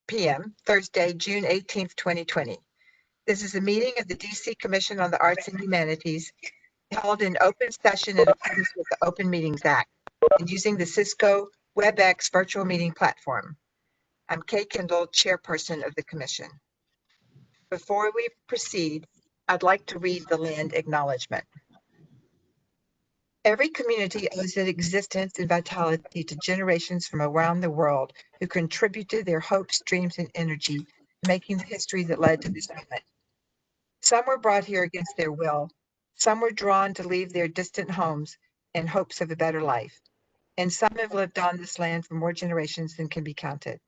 p.m., Thursday, June 18th, 2020. This is a meeting of the DC Commission on the Arts and Humanities held in open session in accordance with the Open Meetings Act and using the Cisco WebEx virtual meeting platform. I'm Kay Kendall, chairperson of the commission. Before we proceed, I'd like to read the land acknowledgement. Every community owes its existence and vitality to generations from around the world who contributed their hopes, dreams, and energy to making the history that led to this moment. Some were brought here against their will. Some were drawn to leave their distant homes in hopes of a better life. And some have lived on this land for more generations than can be counted.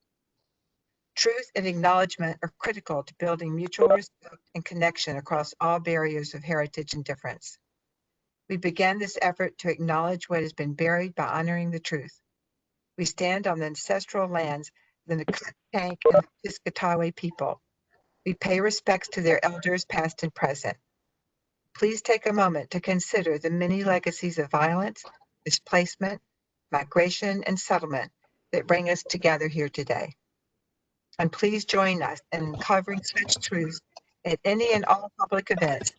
Truth and acknowledgement are critical to building mutual respect and connection across all barriers of heritage and difference. We began this effort to acknowledge what has been buried by honoring the truth. We stand on the ancestral lands of the Nacotchtank and the Piscataway people. We pay respects to their elders past and present. Please take a moment to consider the many legacies of violence, displacement, migration, and settlement that bring us together here today. And please join us in uncovering such truths at any and all public events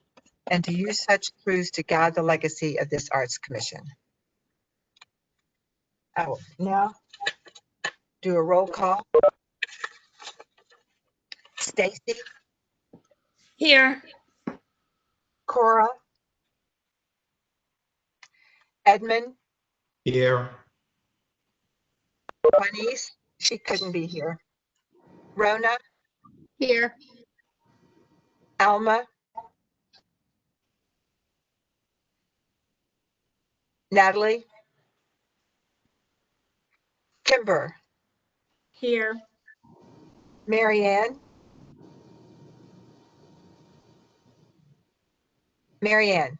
and to use such truths to guide the legacy of this Arts Commission. I will now do a roll call. Stacy? Here. Cora? Edmund? Here. Juanice? She couldn't be here. Rona? Here. Alma? Natalie? Kimber? Here. Marianne? Marianne?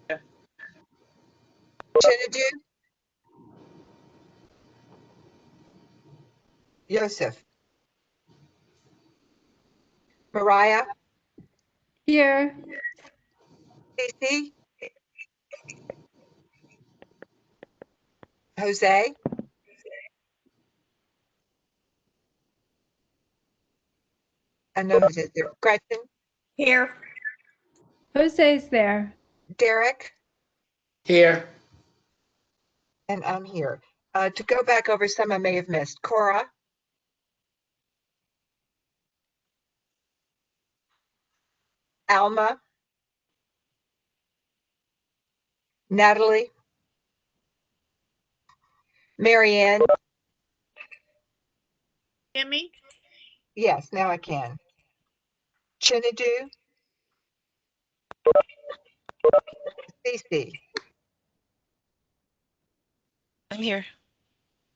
Yeah. Chinadu? Joseph? Mariah? Here. Cece? Jose? I know who's there. Gretchen? Here. Jose's there. Derek? Here. And I'm here. To go back over some I may have missed. Cora? Alma? Natalie? Marianne? Jimmy? Yes, now I can. Chinadu? Cece? I'm here.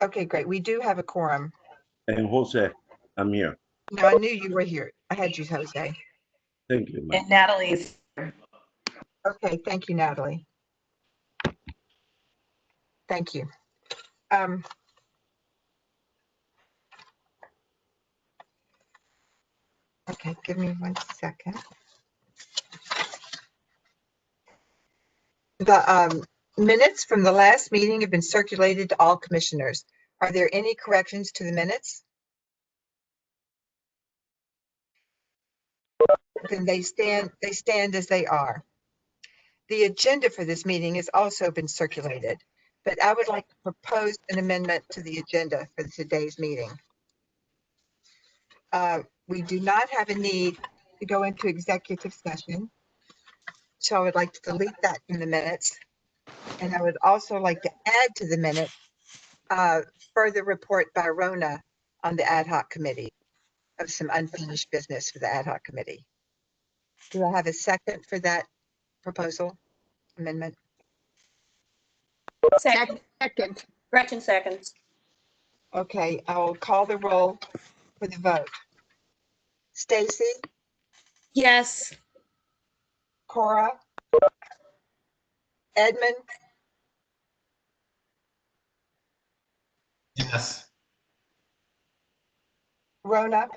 Okay, great. We do have a quorum. And Jose, I'm here. No, I knew you were here. I had you, Jose. Thank you, ma'am. And Natalie's. Okay, thank you, Natalie. Thank you. Okay, give me 1 second. The minutes from the last meeting have been circulated to all commissioners. Are there any corrections to the minutes? Then they stand as they are. The agenda for this meeting has also been circulated, but I would like to propose an amendment to the agenda for today's meeting. We do not have a need to go into executive session, so I would like to delete that from the minutes. And I would also like to add to the minute further report by Rona on the ad hoc committee of some unfinished business for the ad hoc committee. Do I have a second for that proposal amendment? Second. Gretchen seconds. Okay, I will call the roll for the vote. Stacy, Yes. Cora, Edmund, Yes. Rona,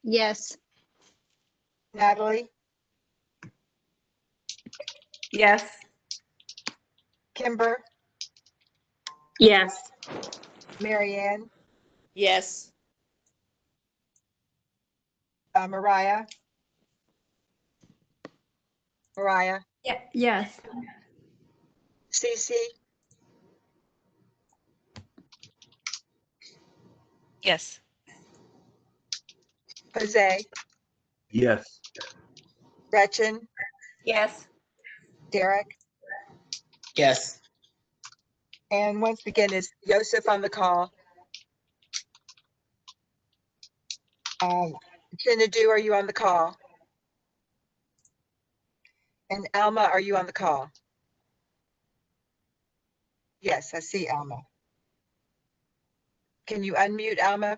Yes. Natalie, Yes. Kimber, Yes. Marianne, Yes. Mariah? Mariah? Yes. Cece? Yes. Jose? Yes. Gretchen? Yes. Derek? Yes. And once again, is Joseph on the call? Chinadu, are you on the call? And Alma, are you on the call? Yes, I see Alma. Can you unmute Alma?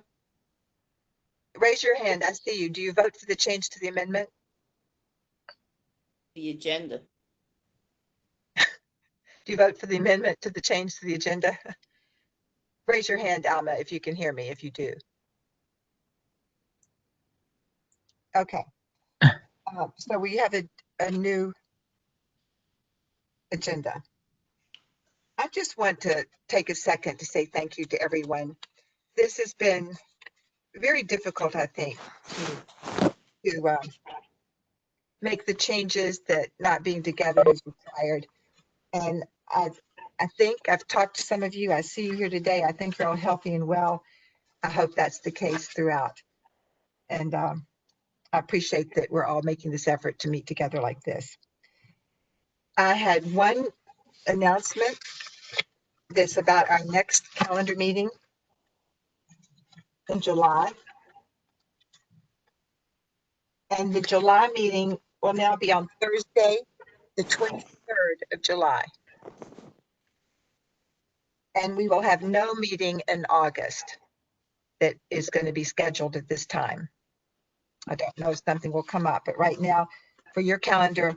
Raise your hand. I see you. Do you vote for the change to the amendment? The agenda. Do you vote for the amendment to the change to the agenda? Raise your hand, Alma, if you can hear me, if you do. Okay. So we have a new agenda. I just want to take a second to say thank you to everyone. This has been very difficult, I think, to make the changes that not being together is required. And I think I've talked to some of you. I see you here today. I think you're all healthy and well. I hope that's the case throughout. And I appreciate that we're all making this effort to meet together like this. I had one announcement that's about our next calendar meeting in July. And the July meeting will now be on Thursday, the 23rd of July. And we will have no meeting in August that is going to be scheduled at this time. I don't know if something will come up, but right now for your calendar,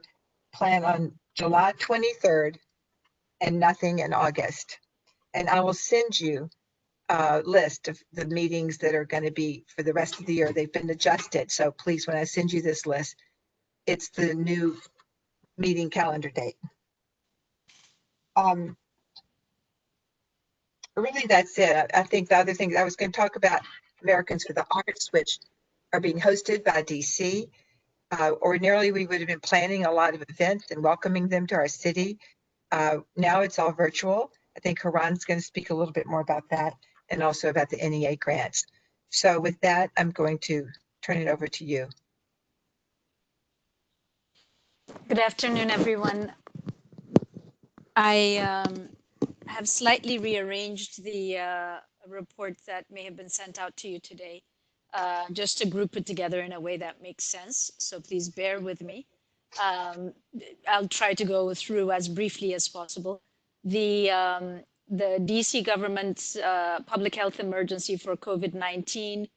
plan on July 23rd and nothing in August. And I will send you a list of the meetings that are going to be for the rest of the year. They've been adjusted. So please, when I send you this list, it's the new meeting calendar date. Really, that's it. I think the other thing I was going to talk about Americans for the Arts, which are being hosted by DC. Ordinarily, we would have been planning a lot of events and welcoming them to our city. Now it's all virtual. I think Haran's going to speak a little bit more about that and also about the NEA grants. So with that, I'm going to turn it over to you. Good afternoon, everyone. I have slightly rearranged the report that may have been sent out to you today, just to group it together in a way that makes sense. So please bear with me. I'll try to go through as briefly as possible. The DC government's public health emergency for COVID-19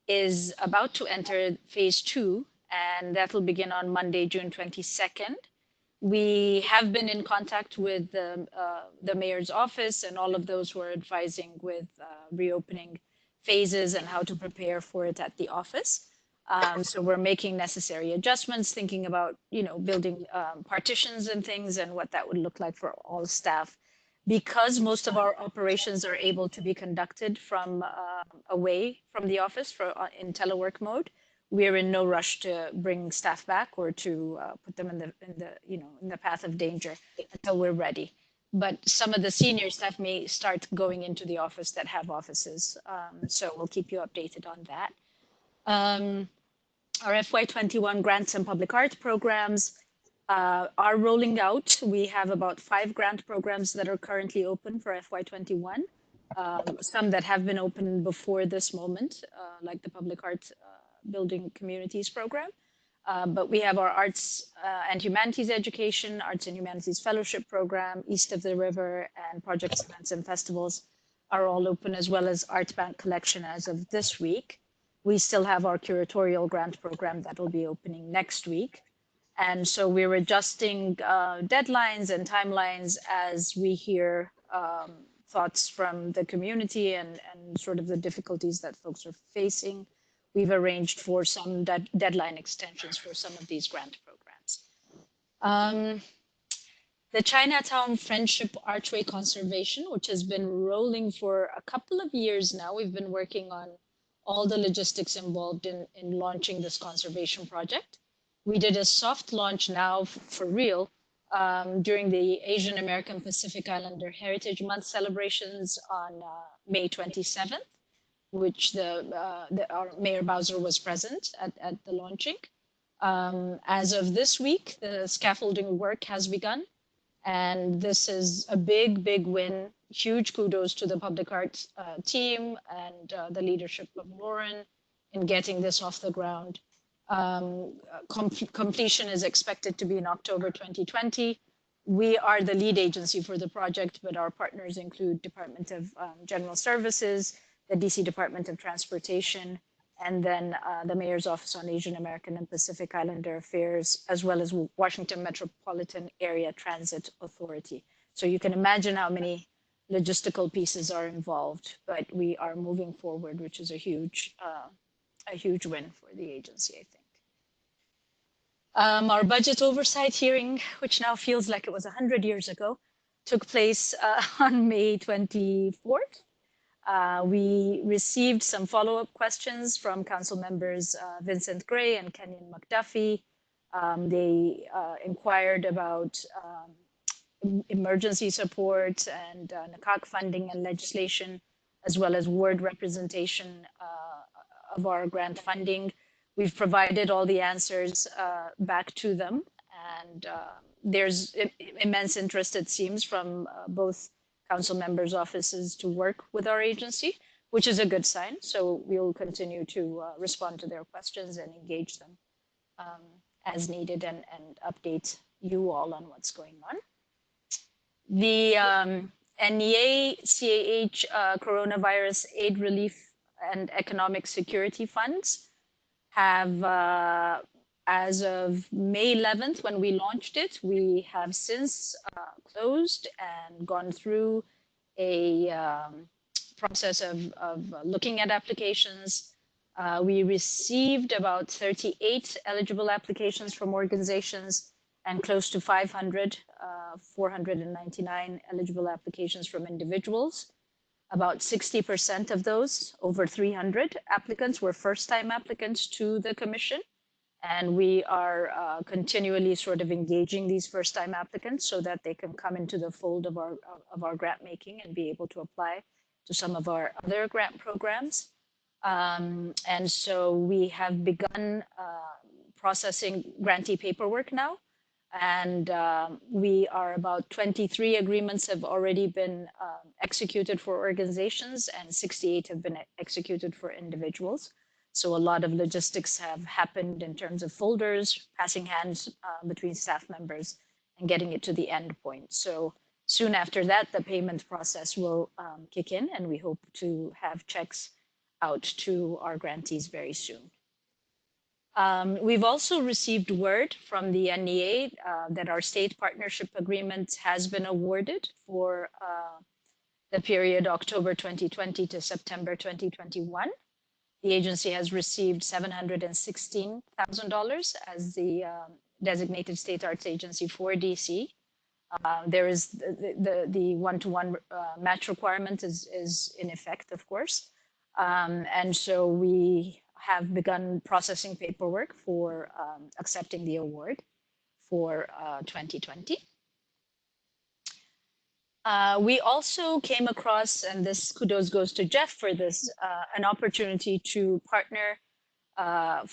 is about to enter phase 2, and that will begin on Monday, June 22nd. We have been in contact with the mayor's office and all of those who are advising with reopening phases and how to prepare for it at the office. So we're making necessary adjustments, thinking about, building partitions and things and what that would look like for all staff. Because most of our operations are able to be conducted from away from the office in telework mode, we're in no rush to bring staff back or to put them in the path of danger until we're ready. But some of the senior staff may start going into the office that have offices. So we'll keep you updated on that. Our FY21 grants and public art programs are rolling out. We have about 5 grant programs that are currently open for FY21. Some that have been open before this moment, like the Public Art Building Communities program. But we have our Arts and Humanities Education, Arts and Humanities Fellowship program, East of the River, and Projects, Events, and Festivals are all open, as well as Art Bank Collection as of this week. We still have our curatorial grant program that will be opening next week. And so we're adjusting deadlines and timelines as we hear thoughts from the community and sort of the difficulties that folks are facing. We've arranged for some deadline extensions for some of these grant programs. The Chinatown Friendship Archway Conservation, which has been rolling for a couple of years now. We've been working on all the logistics involved in launching this conservation project. We did a soft launch now for real during the Asian American Pacific Islander Heritage Month celebrations on May 27th, which our Mayor Bowser was present at the launching. As of this week, the scaffolding work has begun, and this is a big, big win. Huge kudos to the public arts team and the leadership of Lauren in getting this off the ground. Completion is expected to be in October 2020. We are the lead agency for the project, but our partners include Department of General Services, the DC Department of Transportation, and then the Mayor's Office on Asian American and Pacific Islander Affairs, as well as Washington Metropolitan Area Transit Authority. So you can imagine how many logistical pieces are involved, but we are moving forward, which is a huge win for the agency, I think. Our budget oversight hearing, which now feels like it was 100 years ago, took place on May 24th. We received some follow-up questions from council members Vincent Gray and Kenyon McDuffie. They inquired about emergency support and NACAC funding and legislation, as well as ward representation of our grant funding. We've provided all the answers back to them, and there's immense interest, it seems, from both council members' offices to work with our agency, which is a good sign. So we'll continue to respond to their questions and engage them as needed and update you all on what's going on. The NEA CAH Coronavirus Aid Relief and Economic Security Funds have, as of May 11th, when we launched it, we have since closed and gone through a process of looking at applications. We received about 38 eligible applications from organizations and close to 500, 499 eligible applications from individuals. About 60% of those, over 300 applicants, were first-time applicants to the commission. And we are continually sort of engaging these first-time applicants so that they can come into the fold of our grant making and be able to apply to some of our other grant programs. And so we have begun processing grantee paperwork now. And we are about 23 agreements have already been executed for organizations, and 68 have been executed for individuals. So a lot of logistics have happened in terms of folders, passing hands between staff members, and getting it to the end point. So soon after that, the payment process will kick in, and we hope to have checks out to our grantees very soon. We've also received word from the NEA that our state partnership agreement has been awarded for the period October 2020 to September 2021. The agency has received $716,000 as the designated state arts agency for DC. There is the one-to-one match requirement is in effect, of course. And so we have begun processing paperwork for accepting the award for 2020. We also came across, and this kudos goes to Jeff for this, an opportunity to partner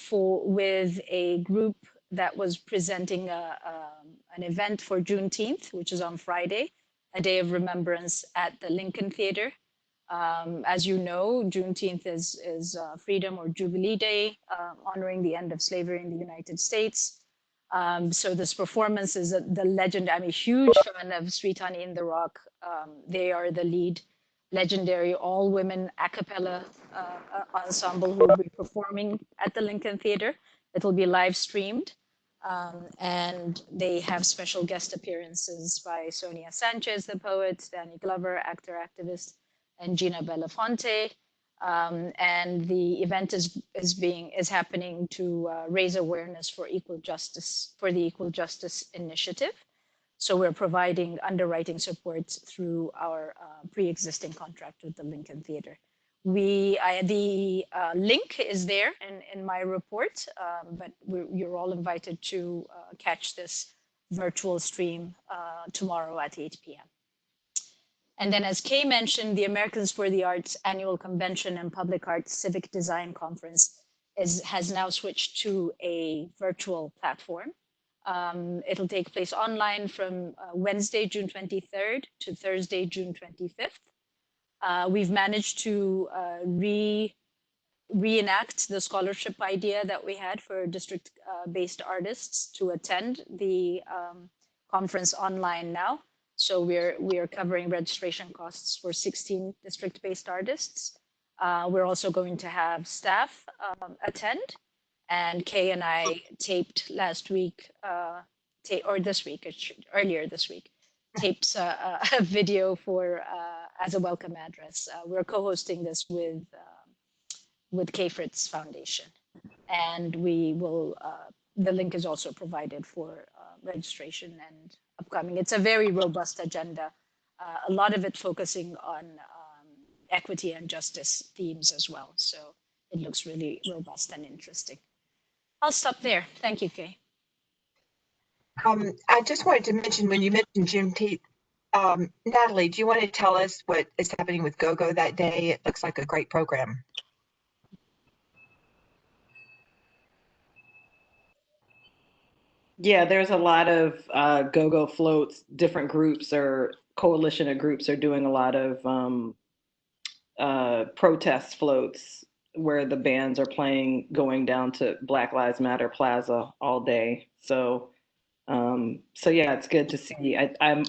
with a group that was presenting an event for Juneteenth, which is on Friday, a day of remembrance at the Lincoln Theater. As you know, Juneteenth is Freedom or Jubilee Day, honoring the end of slavery in the United States. So this performance is the legend. I'm a huge fan of Sweet Honey in the Rock. They are the lead legendary all-women a cappella ensemble who will be performing at the Lincoln Theater. It'll be live streamed. And they have special guest appearances by Sonia Sanchez, the poet, Danny Glover, actor, activist, and Gina Belafonte. And the event is happening to raise awareness for equal justice, for the Equal Justice Initiative. So we're providing underwriting support through our pre-existing contract with the Lincoln Theater. The link is there in my report, but you're all invited to catch this virtual stream tomorrow at 8 p.m. And then, as Kay mentioned, the Americans for the Arts Annual Convention and Public Arts Civic Design Conference has now switched to a virtual platform. It'll take place online from Wednesday, June 23rd to Thursday, June 25th. We've managed to reenact the scholarship idea that we had for district-based artists to attend the conference online now. So we are covering registration costs for 16 district-based artists. We're also going to have staff attend. And Kay and I taped last week, or this week, earlier this week, taped a video for as a welcome address. We're co-hosting this with Kay Fritz Foundation, and we will. The link is also provided for registration and upcoming. It's a very robust agenda. A lot of it focusing on equity and justice themes as well. So it looks really robust and interesting. I'll stop there. Thank you, Kay. I just wanted to mention, when you mentioned Juneteenth, Natalie, do you want to tell us what is happening with GoGo that day? It looks like a great program. Yeah, there's a lot of go-go floats. Different groups or coalition of groups are doing a lot of protest floats where the bands are playing, going down to Black Lives Matter Plaza all day. So yeah, it's good to see. I'm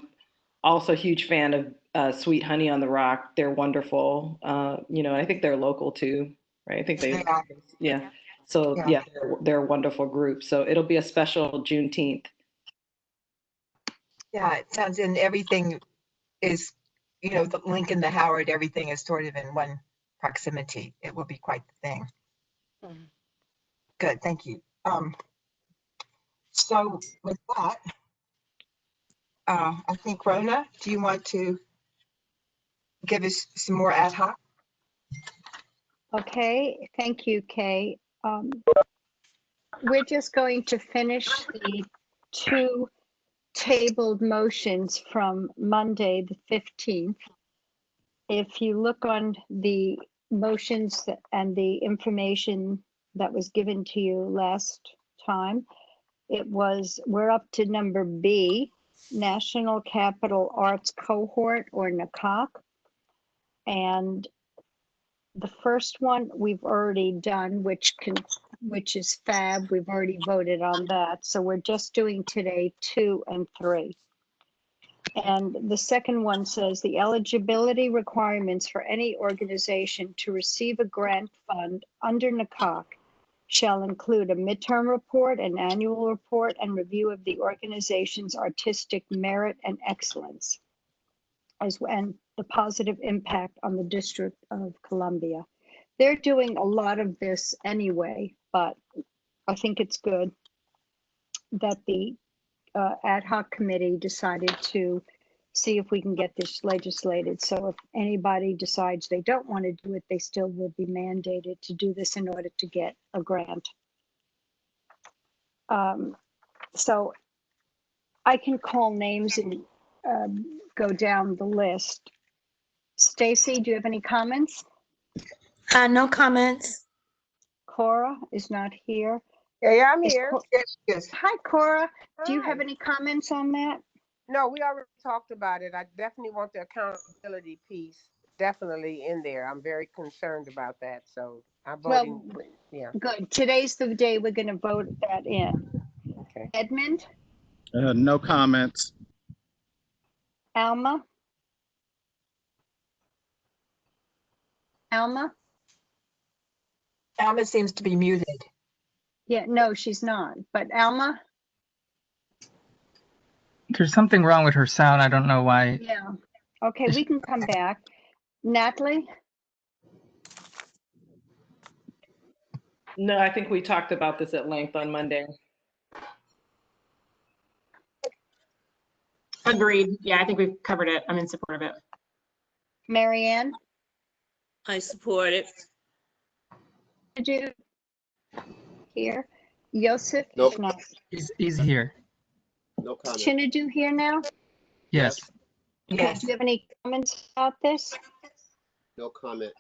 also a huge fan of Sweet Honey on the Rock. They're wonderful. I think they're local too, right? I think they, yeah. So yeah, they're a wonderful group. So it'll be a special Juneteenth. Yeah, it sounds, and everything is, the Lincoln, the Howard, everything is sort of in one proximity. It will be quite the thing. Good, thank you. So with that, I think, Rona, do you want to give us some more ad hoc? Okay, thank you, Kay. We're just going to finish the 2 tabled motions from Monday, the 15th. If you look on the motions and the information that was given to you last time, we're up to number B, National Capital Arts Cohort, or NACOC. And the first one we've already done, which is fab. We've already voted on that. So we're just doing today 2 and 3. And the second one says the eligibility requirements for any organization to receive a grant fund under NACOC shall include a midterm report, an annual report, and review of the organization's artistic merit and excellence, and the positive impact on the District of Columbia. They're doing a lot of this anyway, but I think it's good that the ad hoc committee decided to see if we can get this legislated. So if anybody decides they don't want to do it, they still will be mandated to do this in order to get a grant. So I can call names and go down the list. Stacy, do you have any comments? No comments. Cora is not here. Yeah, I'm Is here. Yes. Hi, Cora. Do you have Hi. any comments on that? No, we already talked about it. I definitely want the accountability piece definitely in there. I'm very concerned about that. So I'm voting. Well, Yeah. good. Today's the day we're going to vote that in. Okay. Edmund, No comments. Alma? Alma? Alma seems to be muted. Yeah, no, she's not. But Alma? There's something wrong with her sound. I don't know why. Yeah. Okay, we can come back. Natalie? No, I think we talked about this at length on Monday. Agreed. Yeah, I think we've covered it. I'm in support of it. Marianne? I support it. Do here. Yosef Nope. is not. He's here. No comment. Chinadu here now? Yes. Okay, Yes. do you have any comments about this? No comments.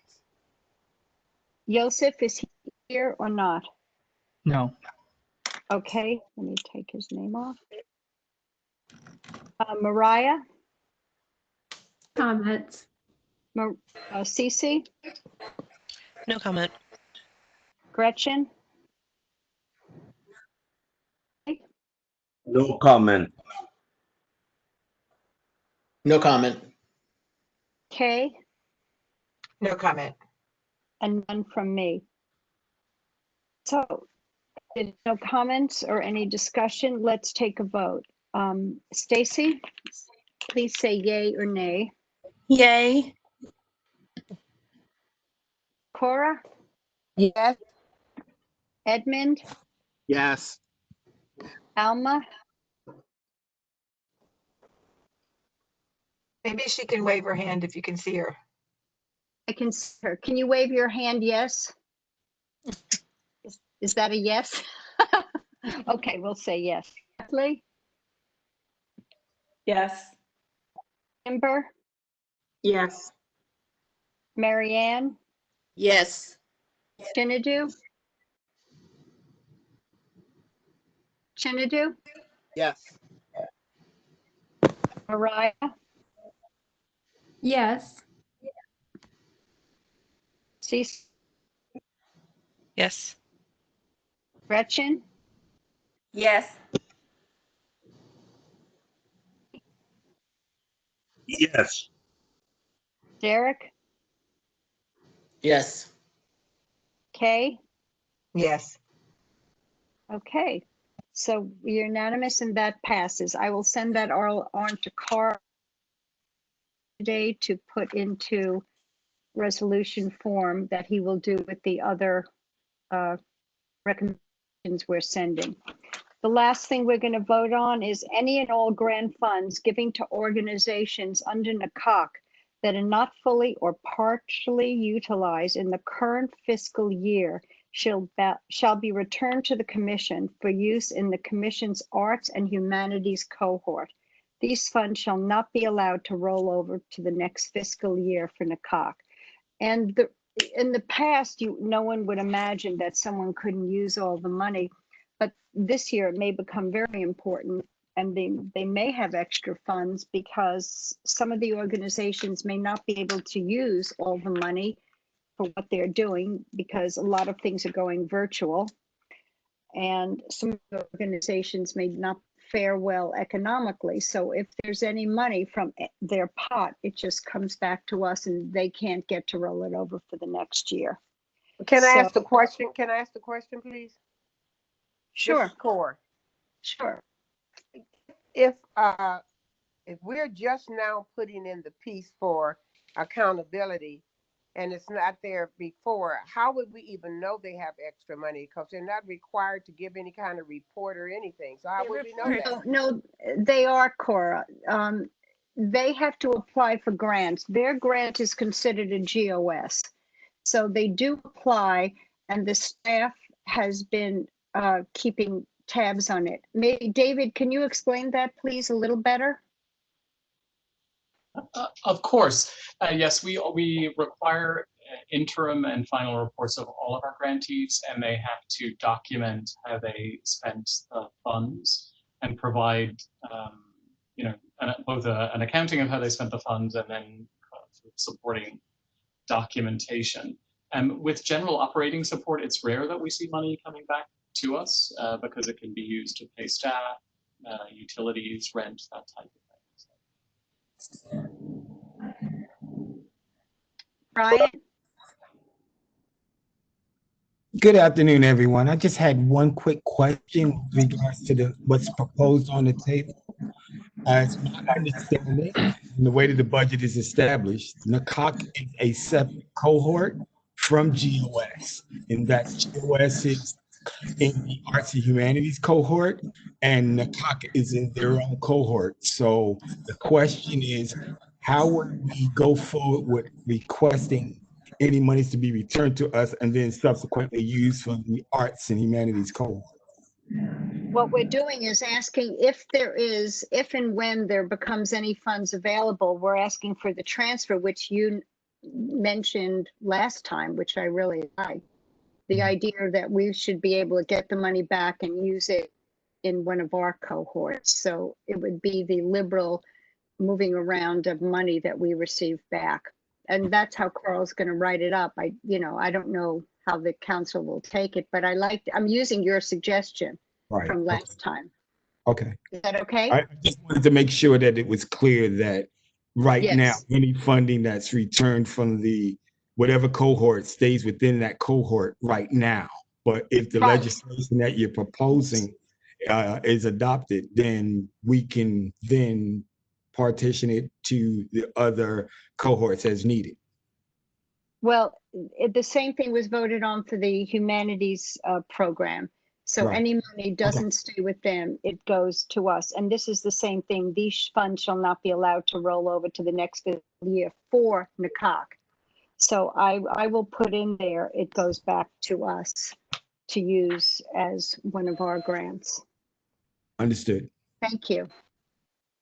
Yosef, is he here or not? No. Okay, let me take his name off. Mariah, Comments. Cece, No comment. Gretchen, No comment. No comment. Kay, No comment. and none from me. So, if no comments or any discussion, let's take a vote. Stacy, please say yay or nay. Yay. Cora, Yes. Edmund, Yes. Alma, Maybe she can wave her hand if you can see her. I can see her. Can you wave your hand yes? Is that a yes? Okay, we'll say yes. Kathleen, Yes. Amber, Yes. Marianne, Yes. Chinadu? Chinadu? Yes. Mariah? Yes. Cece? Yes. Gretchen? Yes. Yes. Derek? Yes. Kay? Yes. Okay, so we're unanimous and that passes. I will send that all on to Carl today to put into resolution form that he will do with the other recommendations we're sending. The last thing we're going to vote on is any and all grant funds giving to organizations under NACOC that are not fully or partially utilized in the current fiscal year shall be returned to the Commission for use in the Commission's Arts and Humanities cohort. These funds shall not be allowed to roll over to the next fiscal year for NACOC. And in the past, no one would imagine that someone couldn't use all the money, but this year it may become very important, and they may have extra funds because some of the organizations may not be able to use all the money for what they're doing because a lot of things are going virtual. And some organizations may not fare well economically. So if there's any money from their pot, it just comes back to us and they can't get to roll it over for the next year. Can I ask So- the question? Can I ask the question, please? Sure, This is Core. sure. If we're just now putting in the piece for accountability and it's not there before, how would we even know they have extra money? Because they're not required to give any kind of report or anything. So how They would we know report. that? No, they are, Cora. They have to apply for grants. Their grant is considered a GOS. So they do apply, and the staff has been keeping tabs on it. Maybe, David, can you explain that, please, a little better? Of course. Yes, we require interim and final reports of all of our grantees, and they have to document how they spent the funds and provide, both an accounting of how they spent the funds and then supporting documentation. With general operating support, it's rare that we see money coming back to us because it can be used to pay staff, utilities, rent, that type of thing. Brian? Good afternoon, everyone. I just had one quick question with regards to what's proposed on the table. As my understanding, and the way that the budget is established, NACOC is a separate cohort from GOS, and that GOS is in the Arts and Humanities cohort, and NACOC is in their own cohort. So the question is, how would we go forward with requesting any monies to be returned to us and then subsequently used for the arts and humanities cohort. What we're doing is asking if and when there becomes any funds available, we're asking for the transfer, which you mentioned last time, which I really like. The idea that we should be able to get the money back and use it in one of our cohorts. So it would be the liberal moving around of money that we receive back. And that's how Carl's going to write it up. I don't know how the council will take it, but I'm using your suggestion Right. from last time. Okay. Is that okay? I just wanted to make sure that it was clear that right now, Yes. any funding that's returned from the whatever cohort stays within that cohort right now. But if the Right. legislation that you're proposing is adopted, then we can then partition it to the other cohorts as needed. Well, the same thing was voted on for the humanities program. So Right. any money doesn't stay with them, it goes to us. And this is the same thing. These funds shall not be allowed to roll over to the next fiscal year for CAH. So I will put in there, it goes back to us to use as one of our grants. Understood. Thank you.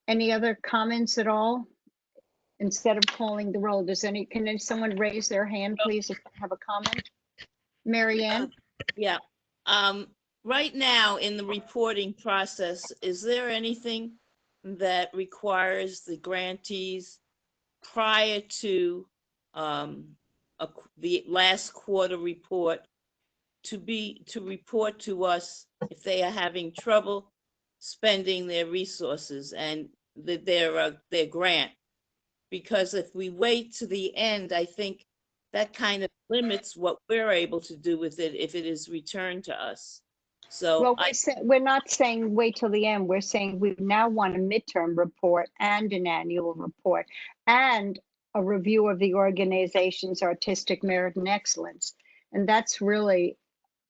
Any other comments at all? Instead of calling the roll, can someone raise their hand, please, if they have a comment? Mary Ann? Yeah. Right now in the reporting process, is there anything that requires the grantees prior to the last quarter report to report to us if they are having trouble spending their resources and their grant? Because if we wait to the end, I think that kind of limits what we're able to do with it if it is returned to us. So Well, we're not saying wait till the end. We're saying we now want a midterm report and an annual report and a review of the organization's artistic merit and excellence. And that's really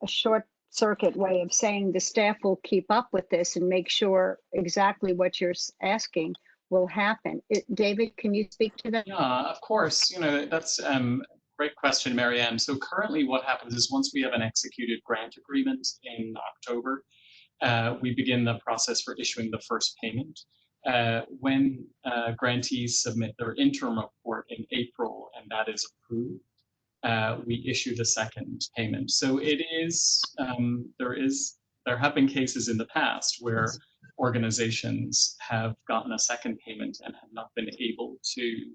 a short circuit way of saying the staff will keep up with this and make sure exactly what you're asking will happen. David, can you speak to that? Yeah, of course. That's great question, Marianne. So currently what happens is once we have an executed grant agreement in October, we begin the process for issuing the first payment. When grantees submit their interim report in April and that is approved, we issue the second payment. So it is, there have been cases in the past where organizations have gotten a second payment and have not been able to,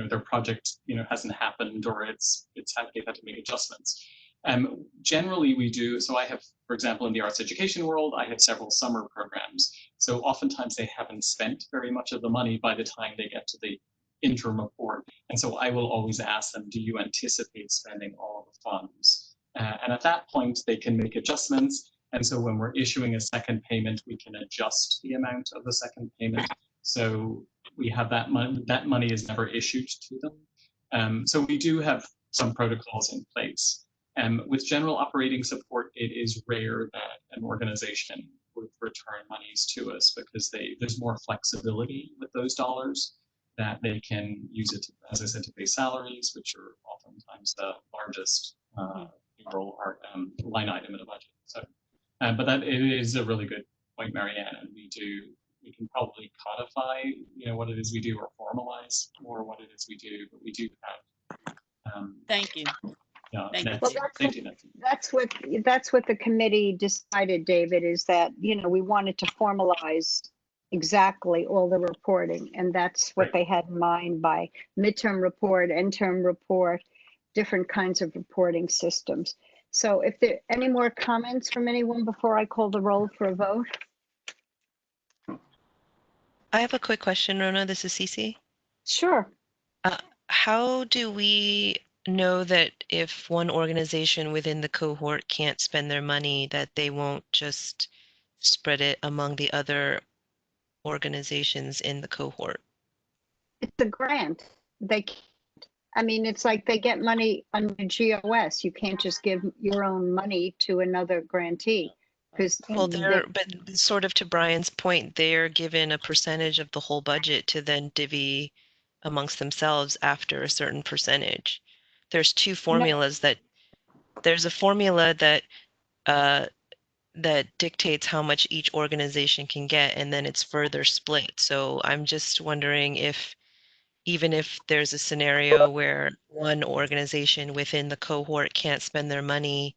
their project, hasn't happened or they've had to make adjustments. Generally we do, so I have, for example, in the arts education world, I have several summer programs. So oftentimes they haven't spent very much of the money by the time they get to the interim report. And so I will always ask them, do you anticipate spending all of the funds? And at that point, they can make adjustments. And so when we're issuing a second payment, we can adjust the amount of the second payment. So we have that money is never issued to them. So we do have some protocols in place. With general operating support, it is rare that an organization would return monies to us because there's more flexibility with those dollars, that they can use it, as I said, to pay salaries, which are oftentimes the largest line item in a budget. So, but that it is a really good point, Marianne, and we can probably codify, what it is we do or formalize more what it is we do, but we do have. Thank you. Yeah, Well, that's what the committee decided, David, is that, we wanted to formalize exactly all the reporting, and that's what they had in mind by midterm report, interim report, different kinds of reporting systems. So if there are any more comments from anyone before I call the roll for a vote? I have a quick question, Rona. This is Cece. Sure. How do we know that if one organization within the cohort can't spend their money, that they won't just spread it among the other organizations in the cohort? It's a grant. It's like they get money under GOS. You can't just give your own money to another grantee. Well, but sort of to Brian's point, they're given a percentage of the whole budget to then divvy amongst themselves after a certain percentage. There's two No, formulas there's a formula that dictates how much each organization can get, and then it's further split. So I'm just wondering if, even if there's a scenario where one organization within the cohort can't spend their money,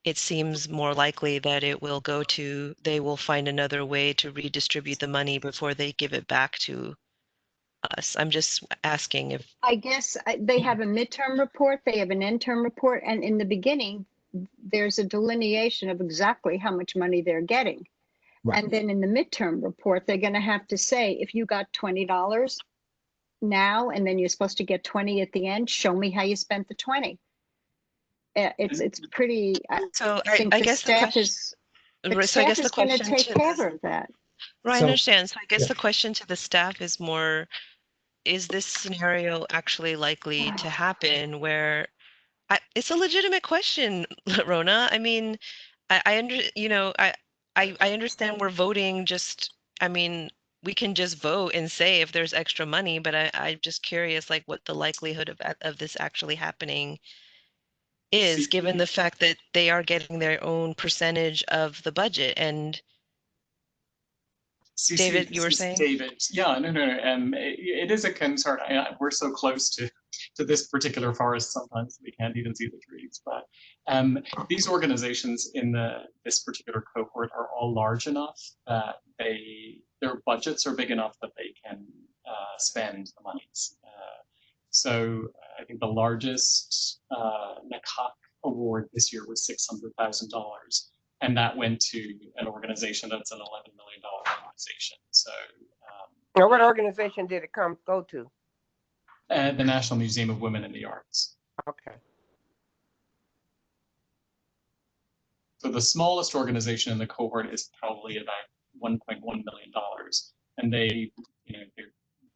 it seems more likely that they will find another way to redistribute the money before they give it back to us. I'm just asking if, I guess they have a midterm report, they have an interim report, and in the beginning, there's a delineation of exactly how much money they're getting. Right. And then in the midterm report, they're going to have to say, if you got $20 now, and then you're supposed to get 20 at the end, show me how you spent the 20. It's pretty, so I think I the guess the staff question, is, the so I staff guess the is going to question take to care of that. Right, I So, understand. So I guess yeah. the question to the staff is more, is this scenario actually likely to happen where it's a legitimate question, Rona. I mean, I understand we're voting just, I mean, we can just vote and say if there's extra money, but I'm just curious, like, what the likelihood of this actually happening is, given the fact that they are getting their own percentage of the budget. And David, you were saying? David, yeah, no. It is a concern. We're so close to this particular forest sometimes we can't even see the trees. But these organizations in this particular cohort are all large enough that their budgets are big enough that they can spend the monies. So I think the largest CAH award this year was $600,000. And that went to an organization that's an $11 million organization. So, Now, what organization did it go to? The National Museum of Women in the Arts. Okay. So the smallest organization in the cohort is probably about $1.1 million, and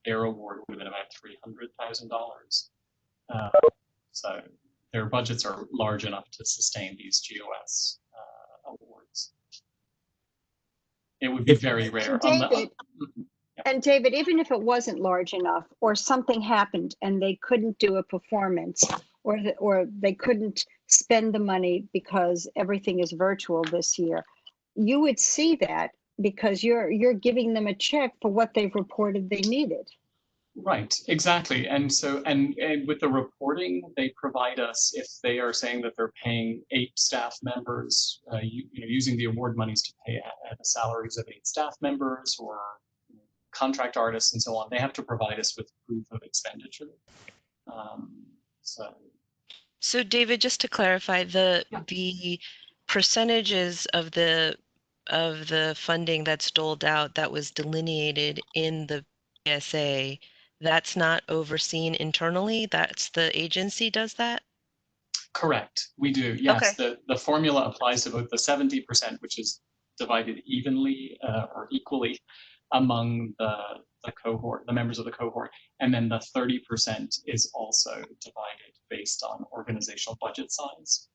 their award would have been about $300,000. So their budgets are large enough to sustain these GOS awards. It would be very rare. And David, even if it wasn't large enough, or something happened and they couldn't do a performance, or they couldn't spend the money because everything is virtual this year, you would see that because you're giving them a check for what they've reported they needed. Right, exactly. And so, and with the reporting, they provide us, if they are saying that they're paying 8 staff members, using the award monies to pay the salaries of 8 staff members or contract artists and so on, they have to provide us with proof of expenditure. So David, just to clarify, the percentages of the funding that's doled out that was delineated in the PSA, that's not overseen internally? That's the agency does that? Correct, we do, yes. Okay. The formula applies to both the 70%, which is divided evenly or equally among the cohort, the members of the cohort, and then the 30% is also divided based on organizational budget size.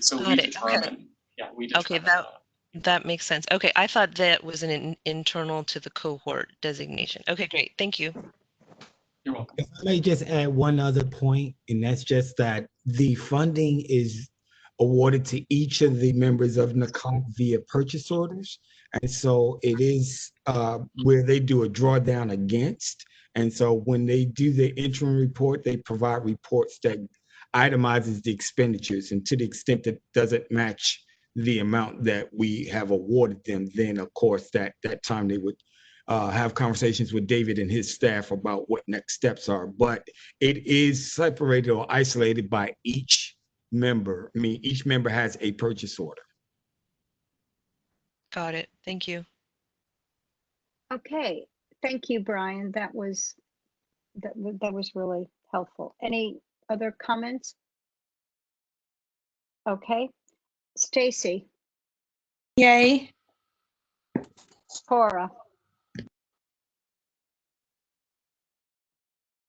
So we determine, we determine. Okay, that makes sense. Okay, I thought that was an internal to the cohort designation. Okay, great, thank you. You're welcome. If I may just add one other point, and that's just that the funding is awarded to each of the members of NACOC via purchase orders. And so it is where they do a drawdown against. And so when they do the interim report, they provide reports that itemizes the expenditures. And to the extent that doesn't match the amount that we have awarded them, then of course that time they would have conversations with David and his staff about what next steps are. But it is separated or isolated by each member. I mean, each member has a purchase order. Got it. Thank you. Okay, thank you, Brian. That was really helpful. Any other comments? Okay, Stacy. Yay. Cora.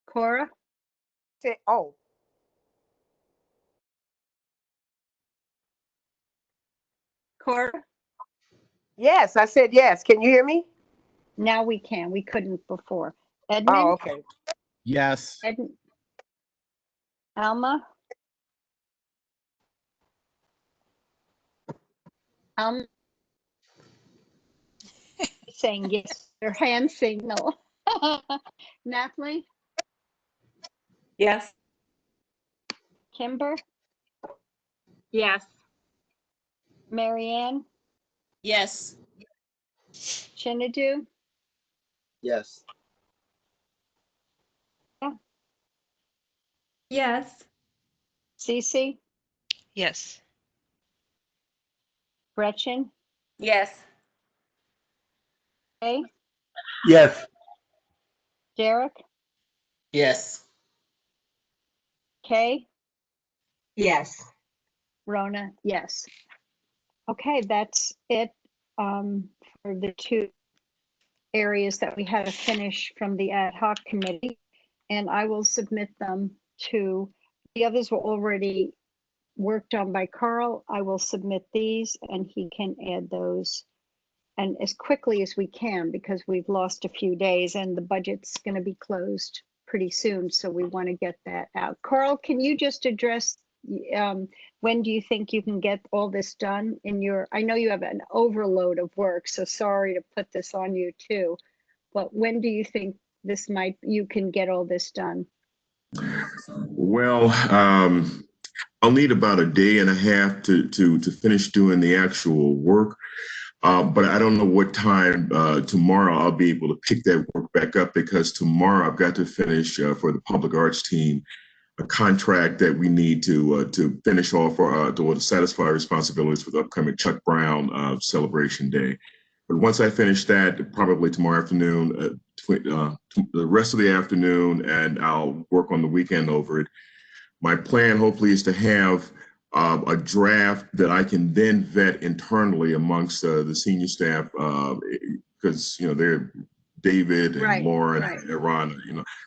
Cora? Oh. Cora? Yes, I said yes. Can you hear me? Now we can. We couldn't before. Edmund? Oh, okay. Yes. Ed, Alma? Alma? Saying yes, their hand signal. Natalie? Yes. Kimber? Yes. Marianne? Yes. Chinadu? Yes. Yes. Cece? Yes. Gretchen? Yes. Kay? Yes. Derek? Yes. Kay? Yes. Rona? Yes. Okay, that's it for the two areas that we had to finish from the ad hoc committee. And I will submit them to, the others were already worked on by Carl. I will submit these and he can add those. And as quickly as we can, because we've lost a few days and the budget's going to be closed pretty soon. So we want to get that out. Carl, can you just address when do you think you can get all this done in your, I know you have an overload of work, so sorry to put this on you too, but when do you think this you can get all this done? Well, I'll need about a day and a half to finish doing the actual work. But I don't know what time tomorrow I'll be able to pick that work back up, because tomorrow I've got to finish for the public arts team a contract that we need to finish off to satisfy our responsibilities for the upcoming Chuck Brown celebration day. But once I finish that, probably tomorrow afternoon, the rest of the afternoon, and I'll work on the weekend over it. My plan, hopefully, is to have a draft that I can then vet internally amongst the senior staff, because they're David and Lauren and Ron,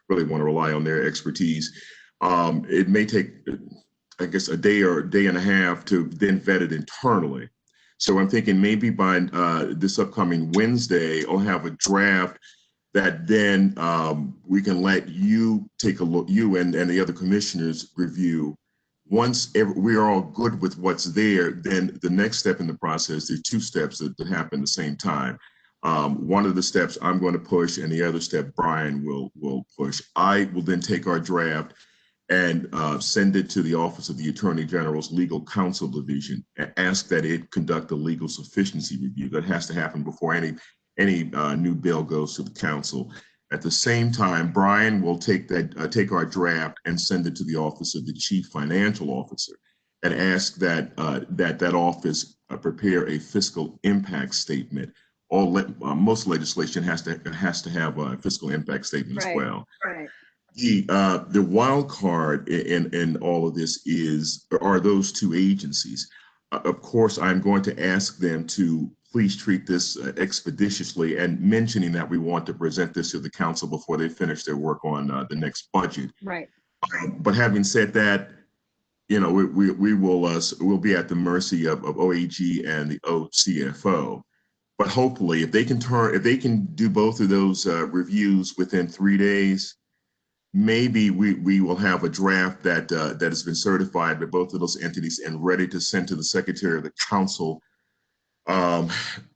really want to rely on their expertise. It may take, I guess, a day or a day and a half to then vet it internally. So I'm thinking maybe by this upcoming Wednesday, I'll have a draft that then we can let you take a look, you and the other commissioners review. Once we are all good with what's there, then the next step in the process, there's two steps that happen at the same time. One of the steps I'm going to push, and the other step Brian will push. I will then take our draft and send it to the Office of the Attorney General's Legal Counsel Division and ask that it conduct a legal sufficiency review. That has to happen before any new bill goes to the council. At the same time, Brian will take our draft and send it to the Office of the Chief Financial Officer and ask that that office prepare a fiscal impact statement. Most legislation has to have a fiscal impact statement as well. Right. The wild card in all of this are those two agencies. Of course, I'm going to ask them to please treat this expeditiously, and mentioning that we want to present this to the council before they finish their work on the next budget. Right. But having said that, we'll be at the mercy of OAG and the OCFO. But hopefully, if they can do both of those reviews within 3 days, maybe we will have a draft that has been certified by both of those entities and ready to send to the Secretary of the Council.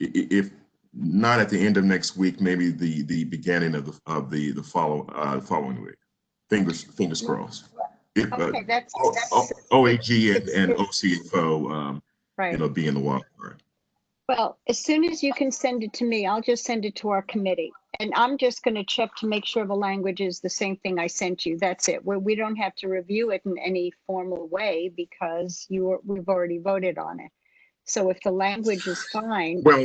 If not at the end of next week, maybe the beginning of the following week. Fingers crossed. If Okay, that's OAG and OCFO, right. being the wild card. Well, as soon as you can send it to me, I'll just send it to our committee. And I'm just going to check to make sure the language is the same thing I sent you. That's it. We don't have to review it in any formal way because we've already voted on it. So if the language is fine, well,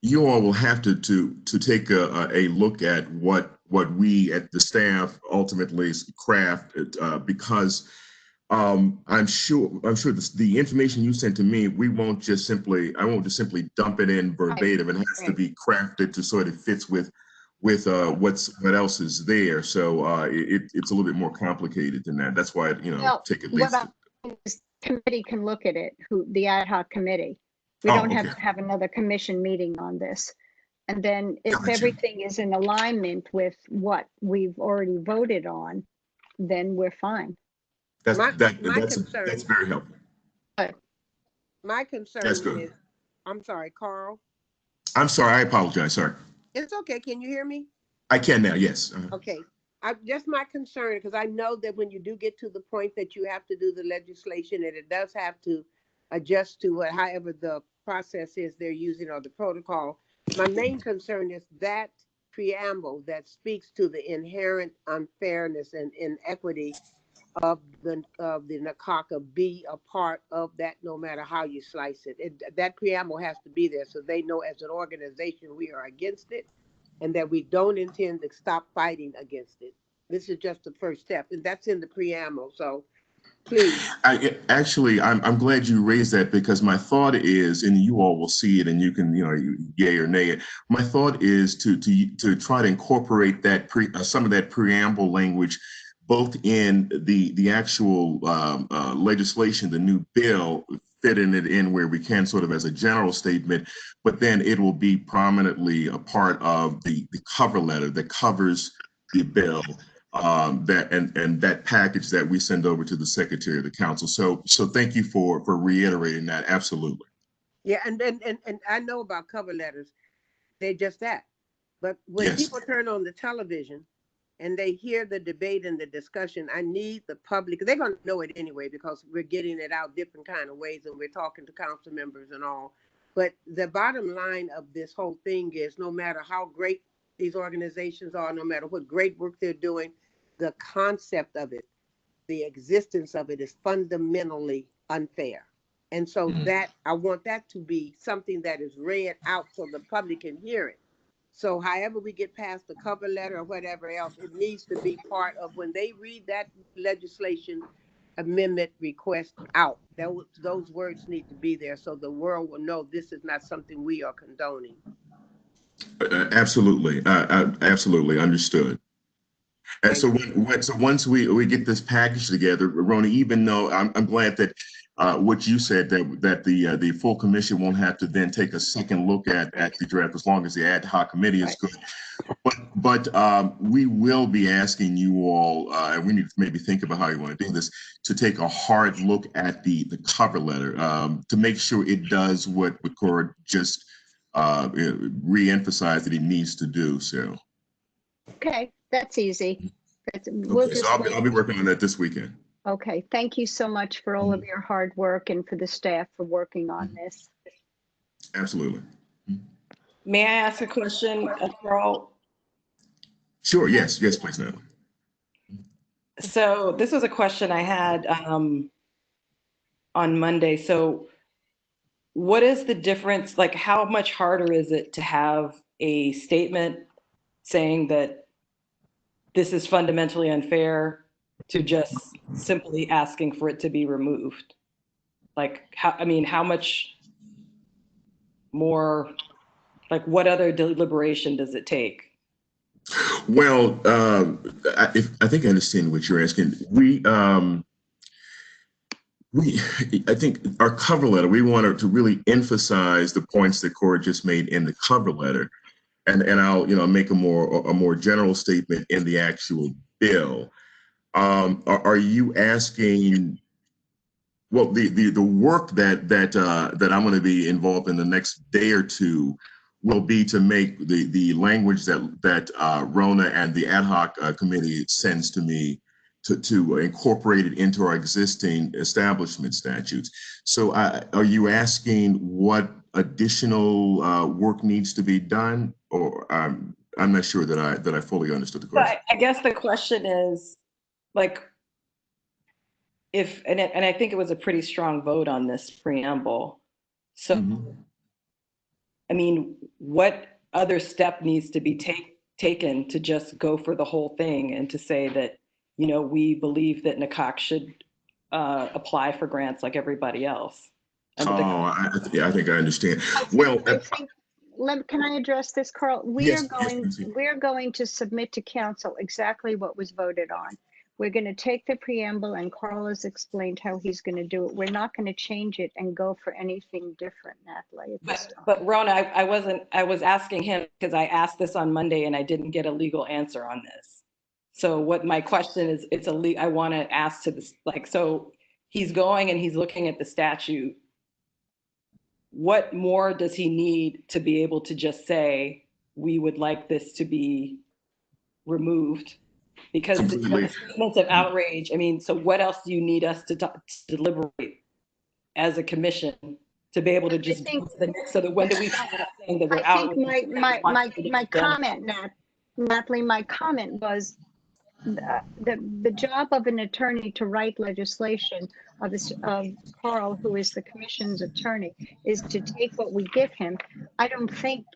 you all will have to take a look at what we at the staff ultimately craft, because I'm sure the information you sent to me, I won't just simply dump it in verbatim. It has to be crafted to sort of fits with what else is there. So it's a little bit more complicated than that. That's why take at least. Committee can look at it, the ad hoc committee. We don't have to have another commission meeting on this. And then if Gotcha. everything is in alignment with what we've already voted on, then we're fine. That's My that's concern, very helpful. my That's concern good. is, I'm sorry, Carl. I'm sorry. I apologize. Sorry. It's okay. Can you hear me? I can now. Yes. Okay. Just my concern, because I know that when you do get to the point that you have to do the legislation, and it does have to adjust to what, however the process is they're using or the protocol. My main concern is that preamble that speaks to the inherent unfairness and inequity of the NACACA be a part of that, no matter how you slice it. That preamble has to be there so they know as an organization we are against it, and that we don't intend to stop fighting against it. This is just the first step, and that's in the preamble. So please. I'm glad you raised that, because my thought is, and you all will see it and you can, yay or nay it. My thought is to try to incorporate that some of that preamble language, both in the actual legislation, the new bill, fitting it in where we can, sort of as a general statement, but then it will be prominently a part of the cover letter that covers the bill. That package that we send over to the Secretary of the Council. So thank you for reiterating that. Absolutely. Yeah, and I know about cover letters. They're just that. But when Yes. people turn on the television and they hear the debate and the discussion, I need the public. They're going to know it anyway because we're getting it out different kind of ways and we're talking to council members and all. But the bottom line of this whole thing is, no matter how great these organizations are, no matter what great work they're doing, the concept of it, the existence of it is fundamentally unfair. And so that I want that to be something that is read out so the public can hear it. So however we get past the cover letter or whatever else, it needs to be part of when they read that legislation amendment request out. Those words need to be there so the world will know this is not something we are condoning. Absolutely. Absolutely understood. And so, once we get this package together, Rona, even though I'm glad that what you said, that the full commission won't have to then take a second look at the draft, as long as the ad hoc committee is good. But we will be asking you all, and we need to maybe think about how you want to do this, to take a hard look at the cover letter to make sure it does what Cord just re-emphasized that he needs to do. So. Okay, that's easy. Okay, so I'll be working on that this weekend. Okay, thank you so much for all of your hard work and for the staff for working on this. Absolutely. May I ask a question, Carl? Sure, yes, please, Natalie. So this was a question I had on Monday. So what is the difference? Like, how much harder is it to have a statement saying that this is fundamentally unfair to just simply asking for it to be removed? Like, how much more, like, what other deliberation does it take? Well, I think I understand what you're asking. I think our cover letter, we wanted to really emphasize the points that Cora just made in the cover letter, and I'll make a more general statement in the actual bill. Are you asking? Well, the work that I'm going to be involved in the next day or two will be to make the language that Rona and the ad hoc committee sends to me to incorporate it into our existing establishment statutes. So are you asking what additional work needs to be done, or I'm not sure that I fully understood the question. I guess the question is, like, and I think it was a pretty strong vote on this preamble. So, I mean, what other step needs to be taken to just go for the whole thing and to say that, we believe that NACACA should apply for grants like everybody else? I think I understand. Well, Can I address this, Carl? Yes, We're going to submit to council exactly what was voted on. We're going to take the preamble, and Carl has explained how he's going to do it. We're not going to change it and go for anything different, Natalie, at this time. But Rona, I was asking him because I asked this on Monday and I didn't get a legal answer on this. So what my question is, I want to ask to this, like, so he's going and he's looking at the statute. What more does he need to be able to just say, we would like this to be removed? Because the statements of outrage, I mean, so what else do you need us to deliberate as a commission to be able to just go to the next, so that when do we start saying that we're outraged? My comment, Natalie, my comment was the job of an attorney to write legislation of Carl, who is the commission's attorney, is to take what we give him. I don't think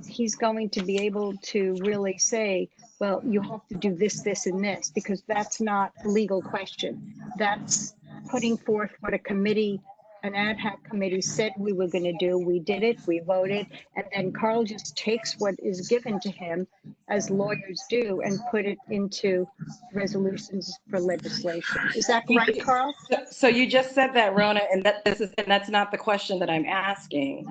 he's going to be able to really say, well, you have to do this, this, and this, because that's not a legal question. That's putting forth what a committee, an ad hoc committee said we were going to do. We did it, we voted, and then Carl just takes what is given to him, as lawyers do, and put it into resolutions for legislation. Is that right, Carl? So you just said that, Rona, and that's not the question that I'm asking.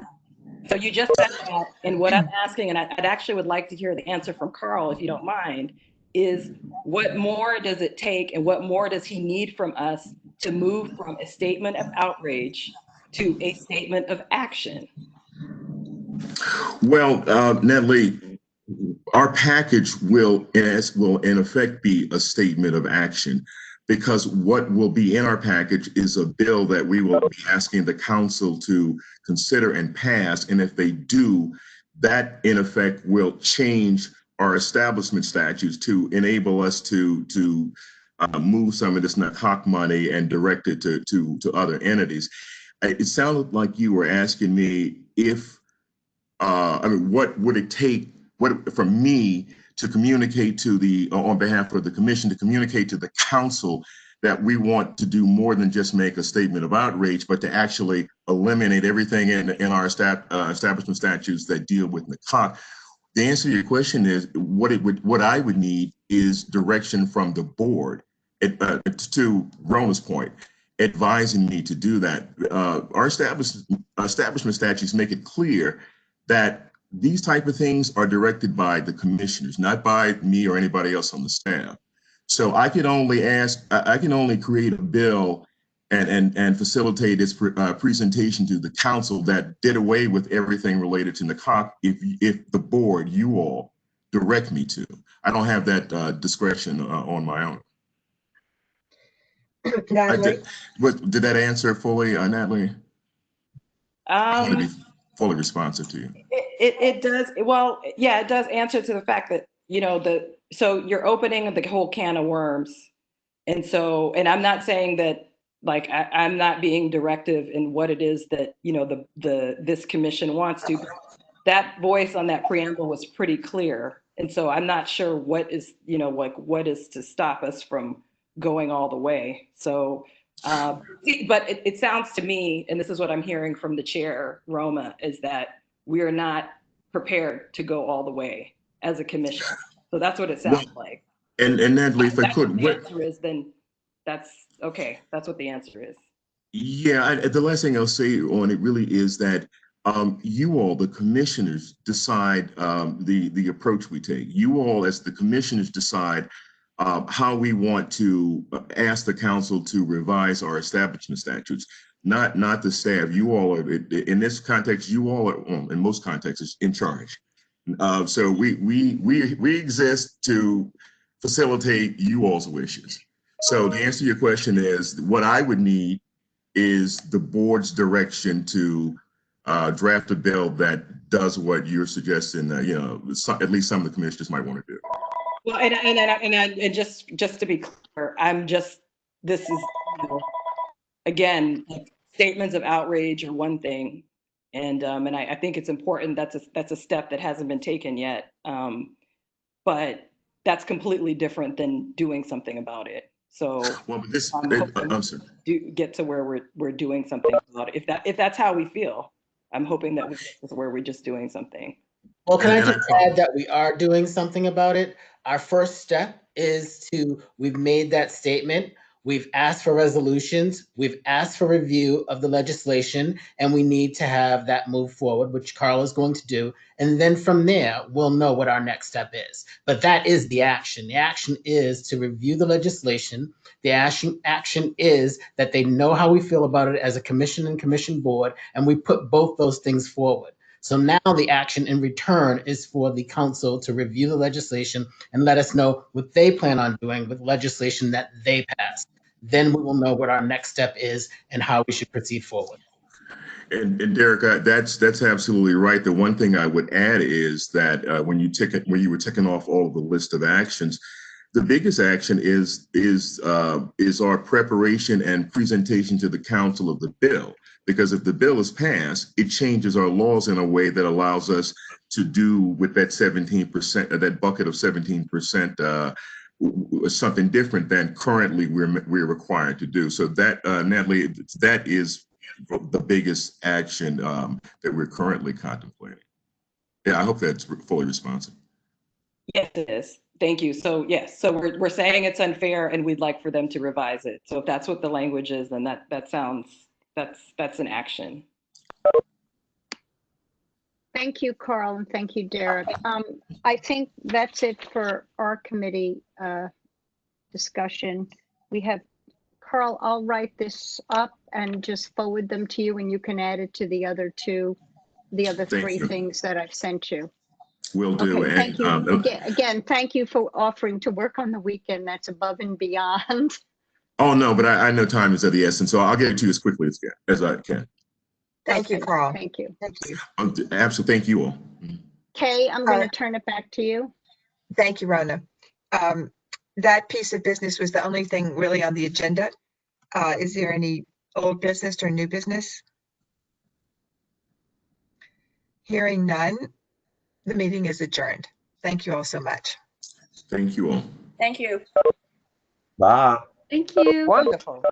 So you just said that, and what I'm asking, and I'd actually would like to hear the answer from Carl, if you don't mind, is what more does it take and what more does he need from us to move from a statement of outrage to a statement of action? Well, Natalie, our package will in effect be a statement of action, because what will be in our package is a bill that we will be asking the council to consider and pass. And if they do, that in effect will change our establishment statutes to enable us to move some of this CAH money and direct it to other entities. It sounded like you were asking me if, I mean, what would it take for me to communicate to on behalf of the commission, to communicate to the council that we want to do more than just make a statement of outrage, but to actually eliminate everything in our establishment statutes that deal with CAH. The answer to your question is what I would need is direction from the board, to Rona's point, advising me to do that. Our establishment statutes make it clear that these type of things are directed by the commissioners, not by me or anybody else on the staff. So I can only create a bill and facilitate its presentation to the council that did away with everything related to CAH if the board, you all, direct me to. I don't have that discretion on my own. Did that answer fully, Natalie? I want to be fully responsive to you. It does. Well, yeah, it does answer to the fact that, so you're opening the whole can of worms. And I'm not saying that, like, I'm not being directive in what it is that, this commission wants to. That voice on that preamble was pretty clear. And so I'm not sure what is, what is to stop us from going all the way. So, but it sounds to me, and this is what I'm hearing from the chair, Roma, is that we are not prepared to go all the way as a commission. So that's what it sounds like. And Natalie, if I could, the answer is, then that's okay. That's what the answer is. Yeah, the last thing I'll say on it really is that you all, the commissioners, decide the approach we take. You all, as the commissioners, decide how we want to ask the council to revise our establishment statutes, not the staff. You all are, in this context, you all are, in most contexts, in charge. So we exist to facilitate you all's wishes. So the answer to your question is, what I would need is the board's direction to draft a bill that does what you're suggesting. At least some of the commissioners might want to do. Well, and just to be clear, this is, again, statements of outrage are one thing, and I think it's important. That's a step that hasn't been taken yet, but that's completely different than doing something about it. So, well, but this, do get to where we're doing something about it. If that's how we feel, I'm hoping that we get to where we're just doing something. Well, can I just add that we are doing something about it? Our first step is we've made that statement. We've asked for resolutions. We've asked for review of the legislation, and we need to have that move forward, which Carl is going to do. And then from there, we'll know what our next step is. But that is the action. The action is to review the legislation. The action is that they know how we feel about it as a commission and commission board, and we put both those things forward. So now the action in return is for the council to review the legislation and let us know what they plan on doing with legislation that they pass. Then we will know what our next step is and how we should proceed forward. And Derek, that's absolutely right. The one thing I would add is that when you were ticking off all of the list of actions, the biggest action is our preparation and presentation to the council of the bill. Because if the bill is passed, it changes our laws in a way that allows us to do with that 17%, that bucket of 17%, something different than currently we're required to do. So that, Natalie, that is the biggest action that we're currently contemplating. Yeah, I hope that's fully responsive. Yes, it is. Thank you. So yes, so we're saying it's unfair and we'd like for them to revise it. So if that's what the language is, then that sounds, that's an action. Thank you, Carl, and thank you, Derek. I think that's it for our committee discussion. We have, Carl, I'll write this up and just forward them to you, and you can add it to the other three things that I've sent you. Will do. Okay, thank you. And, Again, thank you for offering to work on the weekend. That's above and beyond. oh no, but I know time is of the essence, so I'll get it to you as quickly as I can. Thank you, Carl. Thank you. Thank you. Absolutely. Thank you all. Kay, I'm going to turn it back to you. Thank you, Rona. That piece of business was the only thing really on the agenda. Is there any old business or new business? Hearing none, the meeting is adjourned. Thank you all so much. Thank you all. Thank you. Bye. Thank you. Wonderful.